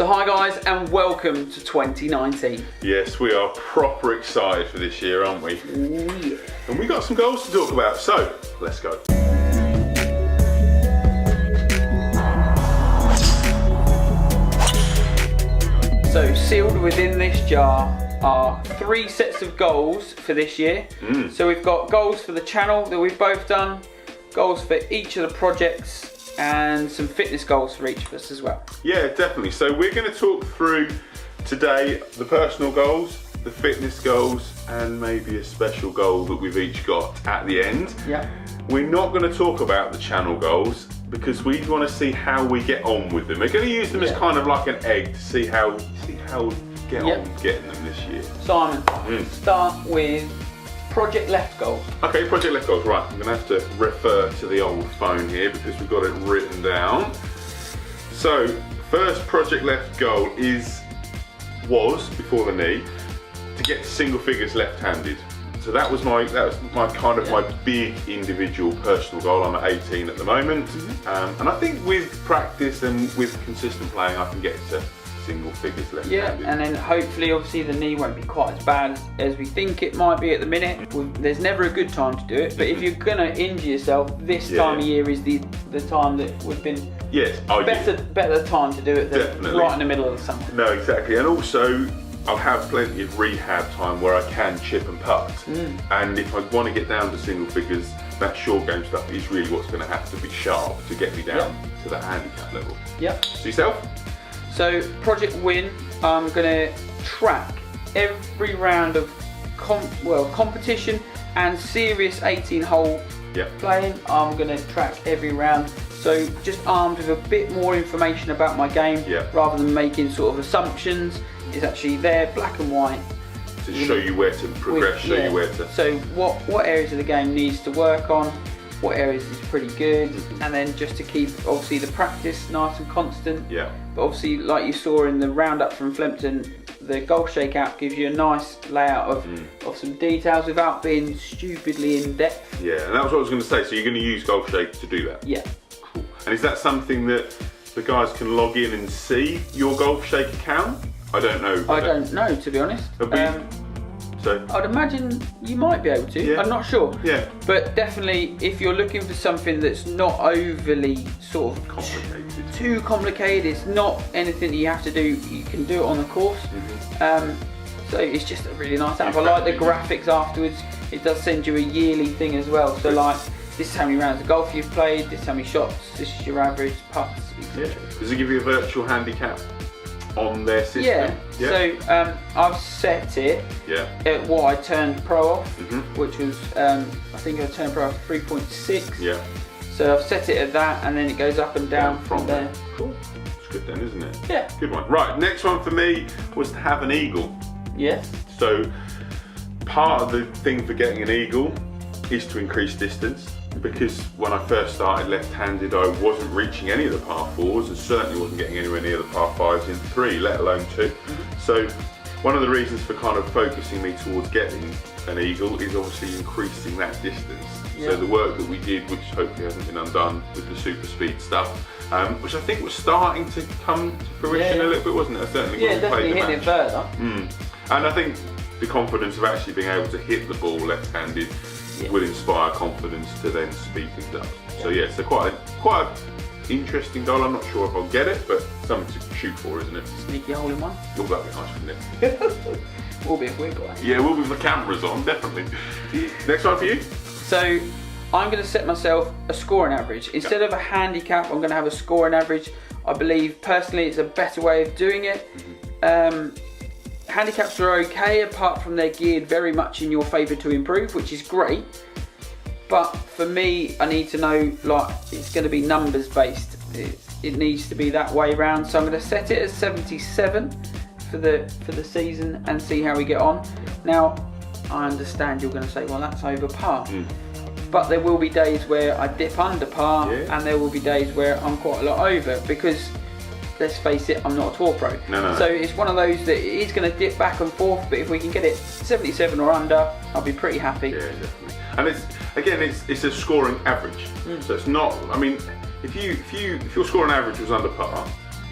So hi guys, and welcome to 2019. Yes, we are proper excited for this year, aren't we? Ooh, yeah. And we got some goals to talk about, so let's go. So sealed within this jar are 3 sets of goals for this year. So we've got goals for the channel that we've both done, goals for each of the projects, and some fitness goals for each of us as well. Yeah, definitely. So we're going to talk through today the personal goals, the fitness goals, and maybe a special goal that we've each got at the end. Yeah. We're not going to talk about the channel goals because we want to see how we get on with them. We're going to use them as kind of like an egg to see how we get on getting them this year. Simon, start with project left goals. Okay, project left goals, right. I'm going to have to refer to the old phone here because we've got it written down. So, first project left goal was before the knee, to get to single figures left-handed. So that was my kind of my big individual personal goal. I'm at 18 at the moment, and I think with practice and with consistent playing, I can get to single figures left-handed. Yeah, and then hopefully, obviously, the knee won't be quite as bad as we think it might be at the minute. There's never a good time to do it, but if you're gonna injure yourself, this time of year is the time that would have been better time to do it than right in the middle of the summer. No, exactly, and also I'll have plenty of rehab time where I can chip and putt, and if I want to get down to single figures, that short game stuff is really what's going to have to be sharp to get me down to that handicap level. Yep. So yourself? So Project Win, I'm going to track every round of competition and serious 18-hole playing. I'm going to track every round. So just armed with a bit more information about my game, rather than making sort of assumptions. It's actually there, black and white. To show you where to progress, show you where to... So what areas of the game needs to work on, what areas is pretty good, and then just to keep obviously the practice nice and constant. Yeah. But obviously, like you saw in the roundup from Flemington, the golf shakeout gives you a nice layout of some details without being stupidly in depth. Yeah, and that was what I was going to say. So you're going to use Golf Shake to do that? Yeah. Cool. And is that something that the guys can log in and see your Golf Shake account? I don't know. I don't know, to be honest. So I'd imagine you might be able to. Yeah. I'm not sure. Yeah. But definitely, if you're looking for something that's not overly sort of too complicated, it's not anything that you have to do. You can do it on the course. So it's just a really nice app. I like the graphics afterwards. It does send you a yearly thing as well. So like, this is how many rounds of golf you've played. This is how many shots. This is your average putts, etc. Does it give you a virtual handicap on their system? Yeah. So I've set it at what I turned pro off, which was I think I turned pro off 3.6. Yeah. So I've set it at that, and then it goes up and down from there. Cool. It's good then, isn't it? Yeah. Good one. Right. Next one for me was to have an eagle. Yes. So part of the thing for getting an eagle is to increase distance. Because when I first started left-handed, I wasn't reaching any of the par 4s and certainly wasn't getting anywhere near the par 5s in 3, let alone 2. So one of the reasons for kind of focusing me towards getting an eagle is obviously increasing that distance. So the work that we did, which hopefully hasn't been undone with the super speed stuff, which I think was starting to come to fruition a little bit, wasn't it? Certainly definitely hitting it further. And I think the confidence of actually being able to hit the ball left-handed will inspire confidence to then speed things up. So so quite an interesting goal. I'm not sure if I'll get it, but something to shoot for, isn't it? Sneaky hole in one. Oh, that'd be nice, wouldn't it? Will be if we're playing. Yeah, we'll be with the cameras on, definitely. Next one for you? So I'm going to set myself a scoring average. Instead of a handicap, I'm going to have a scoring average. I believe personally it's a better way of doing it. Handicaps are okay, apart from they're geared very much in your favour to improve, which is great. But for me, I need to know, like, it's going to be numbers based. It needs to be that way round. So I'm going to set it at 77 for the season and see how we get on. Now, I understand you're going to say, well, that's over par. But there will be days where I dip under par, and there will be days where I'm quite a lot over, because let's face it, I'm not a tour pro. No. So it's one of those that it is going to dip back and forth, but if we can get it 77 or under, I'll be pretty happy. Yeah, definitely. And it's a scoring average. So it's not, I mean, if your scoring average was under par,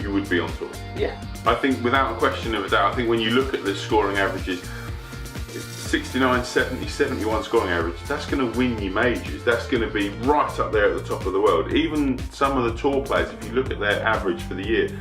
you would be on tour. Yeah. I think without a question of a doubt, I think when you look at the scoring averages, 69, 70, 71 scoring average, that's going to win you majors. That's going to be right up there at the top of the world. Even some of the tour players, if you look at their average for the year,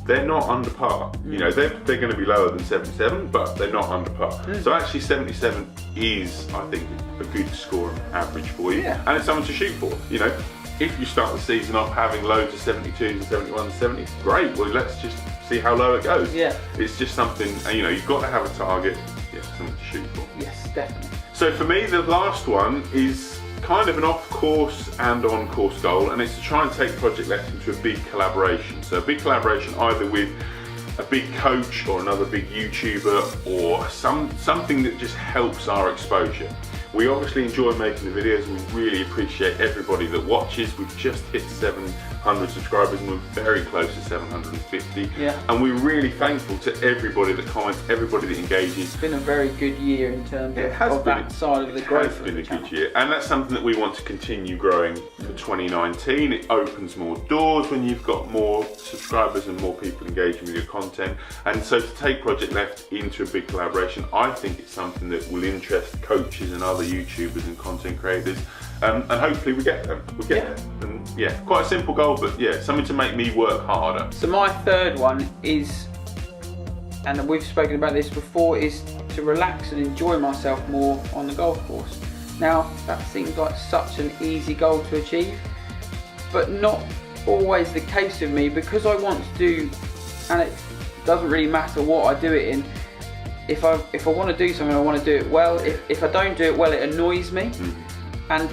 they're not under par. You know, they're going to be lower than 77, but they're not under par. So actually 77 is, I think, a good scoring average for you. Yeah. And it's something to shoot for. You know, if you start the season off having loads of 72s and 71s and 70s, great. Well, let's just see how low it goes. Yeah. It's just something, you know, you've got to have a target. Yeah, something to shoot for. Yes, definitely. So for me, the last one is kind of an off-course and on-course goal, and it's to try and take Project Left into a big collaboration. So a big collaboration either with a big coach or another big YouTuber, or something that just helps our exposure. We obviously enjoy making the videos, and we really appreciate everybody that watches. We've just hit 700 subscribers and we're very close to 750. Yeah. And we're really thankful to everybody that comments, everybody that engages. It's been a very good year in terms of that side of the growth. It has been a good year, and that's something that we want to continue growing for 2019. It opens more doors when you've got more subscribers and more people engaging with your content. And so to take Project Left into a big collaboration, I think it's something that will interest coaches and other YouTubers and content creators, and hopefully we get them. We'll get there. And yeah, quite a simple goal, but yeah, something to make me work harder. So my third one is, and we've spoken about this before, is to relax and enjoy myself more on the golf course. Now, that seems like such an easy goal to achieve, but not always the case with me, because I want to do, and it doesn't really matter what I do it in. If I want to do something, I want to do it well. If I don't do it well, it annoys me, and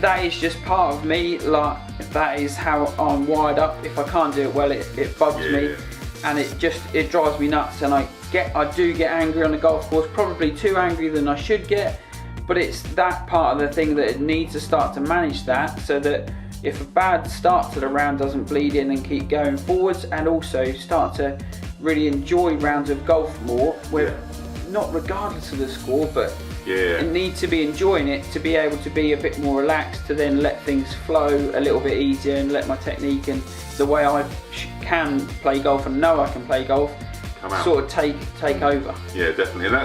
that is just part of me. Like, that is how I'm wired up. If I can't do it well, it bugs me, and it drives me nuts. And I do get angry on the golf course, probably too angry than I should get. But it's that part of the thing that it needs to start to manage that, so that if a bad start to the round doesn't bleed in and keep going forwards, and also start to really enjoy rounds of golf more, where not regardless of the score, but it needs to be enjoying it to be able to be a bit more relaxed, to then let things flow a little bit easier and let my technique and the way I can play golf and know I can play golf sort of take over. Yeah, definitely, and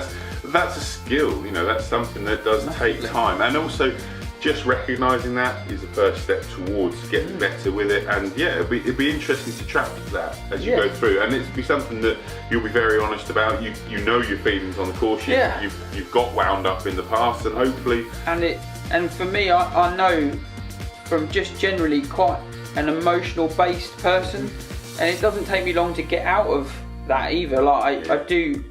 that's a skill. You know, that's something that does take time, and also just recognising that is the first step towards getting better with it. And yeah, it'd be interesting to track that as you go through, and it'd be something that you'll be very honest about. You know your feelings on the course. You've got wound up in the past, and hopefully. And for me, I know from just generally quite an emotional based person, and it doesn't take me long to get out of that either. Like I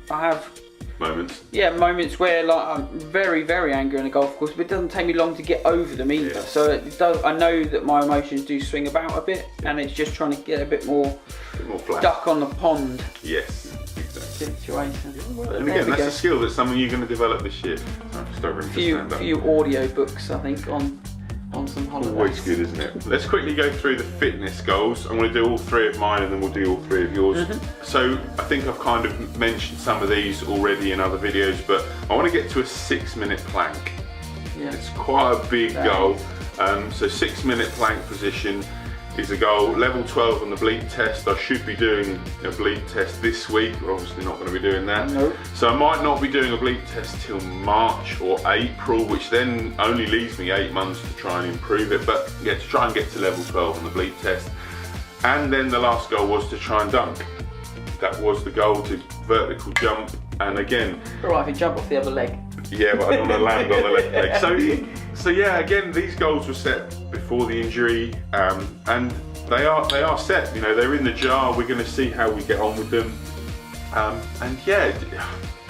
have moments where like I'm very, very angry on a golf course, but it doesn't take me long to get over them either. So it does. I know that my emotions do swing about a bit, and it's just trying to get a bit more duck on the pond. Yes, exactly. Situation. And again, that's a skill. That's something you're going to develop this year. A few audio books, I think, on some holidays. Always good, isn't it? Let's quickly go through the fitness goals. I'm going to do all three of mine, and then we'll do all three of yours. So I think I've kind of mentioned some of these already in other videos, but I want to get to a 6-minute plank. It's quite a big goal. So 6-minute plank position is a goal. Level 12 on the bleep test. I should be doing a bleep test this week. We're obviously not going to be doing that. So I might not be doing a bleep test till March or April, which then only leaves me 8 months to try and improve it. But yeah, to try and get to level 12 on the bleep test. And then the last goal was to try and dunk. That was the goal, to vertical jump. And again, alright, if you jump off the other leg. Yeah, but I don't want to land on the left leg. So yeah, again, these goals were set before the injury, and they are set. You know, they're in the jar. We're going to see how we get on with them. And yeah,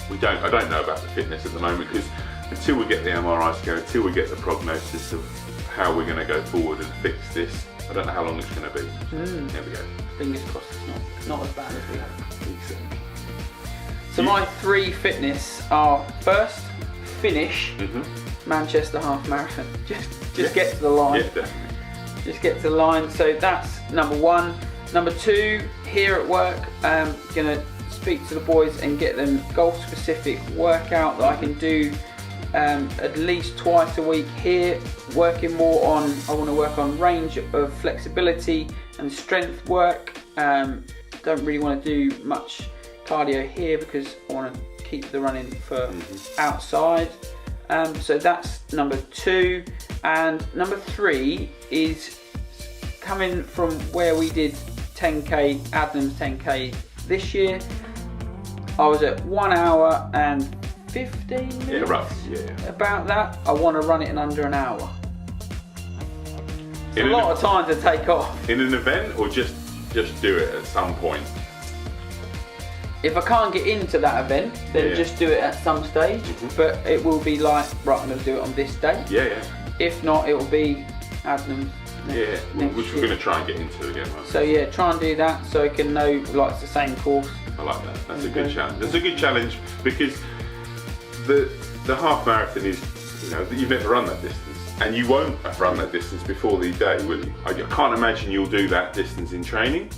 I don't know about the fitness at the moment, because until we get the MRI together, until we get the prognosis of how we're going to go forward and fix this, I don't know how long it's going to be. There we go. Fingers crossed it's not as bad as we hope. So my 3 fitness are: first, finish Manchester half marathon. Just get to the line. Yeah, definitely. Just get to the line. So that's number 1. Number 2, here at work, gonna speak to the boys and get them golf specific workout that I can do at least twice a week here. Working more on, I want to work on range of flexibility and strength work. Don't really want to do much cardio here because I want to keep the running for outside. So that's number 2, and number 3 is coming from where we did 10k, Adnams 10k this year. I was at 1 hour and 15 minutes. Yeah, roughly. Yeah. About that. I want to run it in under an hour. It's a lot of time to take off. In an event, or just do it at some point? If I can't get into that event, then just do it at some stage. But it will be like, right, I'm going to do it on this day. Yeah. If not, it will be Adnams. Which we're going to try and get into again. Right? So yeah, try and do that so I can know like it's the same course. I like that. That's a good challenge. That's a good challenge because the half marathon is, you've never run that distance. And you won't have run that distance before the day, will you? I can't imagine you'll do that distance in training.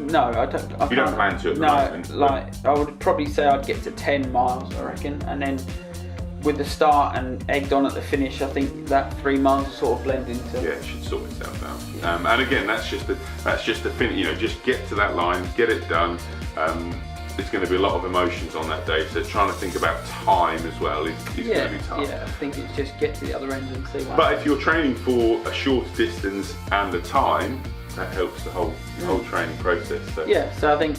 No, I don't. You don't plan to at the moment? Like I would probably say I'd get to 10 miles, I reckon, and then with the start and egged on at the finish, I think that 3 miles will sort of blend into. Yeah, it should sort itself out. And again, that's just the finish. Just get to that line, get it done. There's going to be a lot of emotions on that day, so trying to think about time as well is going to be tough. Yeah, I think it's just get to the other end and see what But if you're training for a shorter distance and a time, that helps the whole training process. So. Yeah, so I think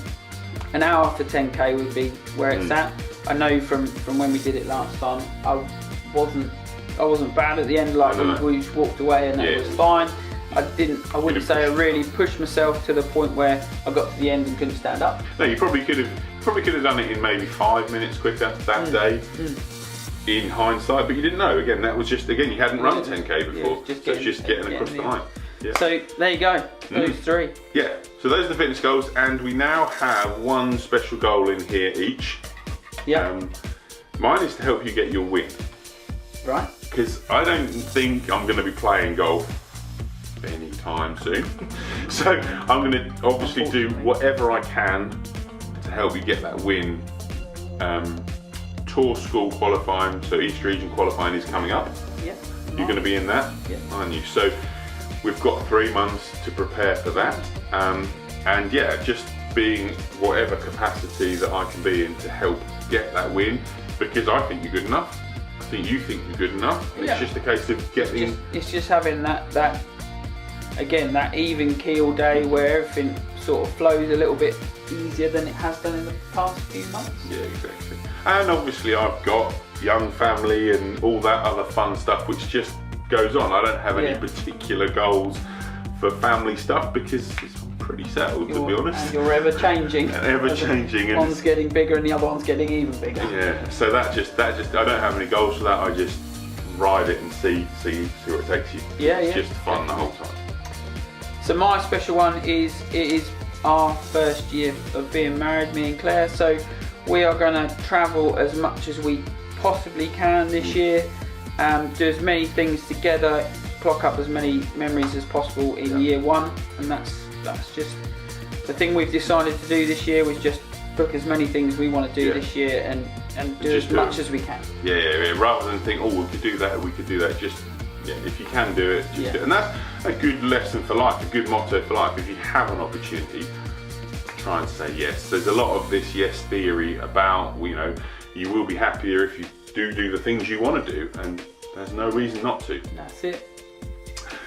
an hour for 10k would be where it's at. I know from when we did it last time, I wasn't bad at the end. Like we just walked away and it was fine. I wouldn't say I really pushed myself to the point where I got to the end and couldn't stand up. No, you probably could have done it in maybe 5 minutes quicker that day. In hindsight, but you didn't know. Again, that was just you hadn't run 10k before, so it's just getting across the line. Yeah. So there you go, those 3. Yeah. So those are the fitness goals, and we now have one special goal in here each. Yeah. Mine is to help you get your win. Right. Because I don't think I'm going to be playing golf anytime soon. So I'm going to obviously do whatever I can to help you get that win. Tour school qualifying, so East Region qualifying is coming up. Yeah. You're going to be in that, aren't you? So we've got 3 months to prepare for that. And yeah, just being whatever capacity that I can be in to help get that win, because I think you're good enough. I think you think you're good enough. It's just a case of getting. It's just having that even keel day where everything sort of flows a little bit easier than it has done in the past few months. Yeah, exactly. And obviously I've got young family and all that other fun stuff which just goes on. I don't have any particular goals for family stuff because it's pretty settled, to be honest. And you're ever changing. And one's getting bigger and the other one's getting even bigger. Yeah, so that just I don't have any goals for that. I just ride it and see where it takes you. It's just fun the whole time. So my special one is our first year of being married, me and Claire. So we are going to travel as much as we possibly can this year, do as many things together, clock up as many memories as possible in year 1, and that's just the thing we've decided to do this year, was just book as many things we want to do this year and do as much as we can. Yeah, rather than think, we could do that, just if you can do it, just do it. And that's a good lesson for life, a good motto for life. If you have an opportunity, try and say yes. There's a lot of this yes theory about, you will be happier if you do the things you want to do, and there's no reason not to. That's it.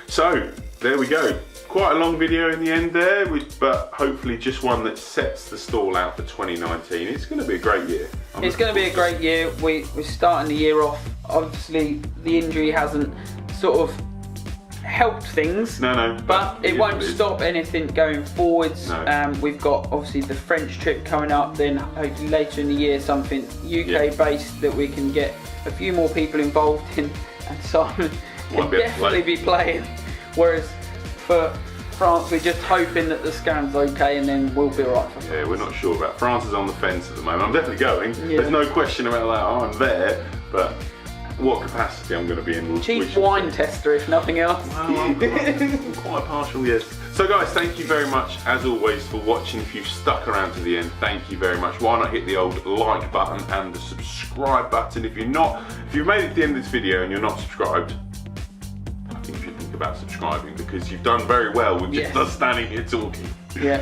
So there we go. Quite a long video in the end there, but hopefully just one that sets the stall out for 2019. It's going to be a great year. It's going to be a great year. We're starting the year off. Obviously, the injury hasn't sort of helped things. No. But it won't stop anything going forwards. No. We've got obviously the French trip coming up. Then hopefully later in the year something UK based that we can get a few more people involved in, and Simon can definitely be playing. Whereas for France, we're just hoping that the scan's okay, and then we'll be alright for France. Yeah, we're not sure about France. Is on the fence at the moment. I'm definitely going. There's no question about that. I'm there, but what capacity I'm going to be in. Cheap wine tester, if nothing else. Well, I'm quite partial, yes. So guys, thank you very much as always for watching. If you've stuck around to the end, thank you very much. Why not hit the old like button and the subscribe button if you've made it to the end of this video and you're not subscribed. I think you should think about subscribing, because you've done very well with just Yes. us standing here talking. Yeah.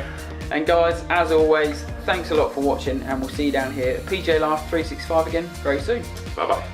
And guys, as always, thanks a lot for watching, and we'll see you down here at PGA Live 365 again very soon. Bye bye.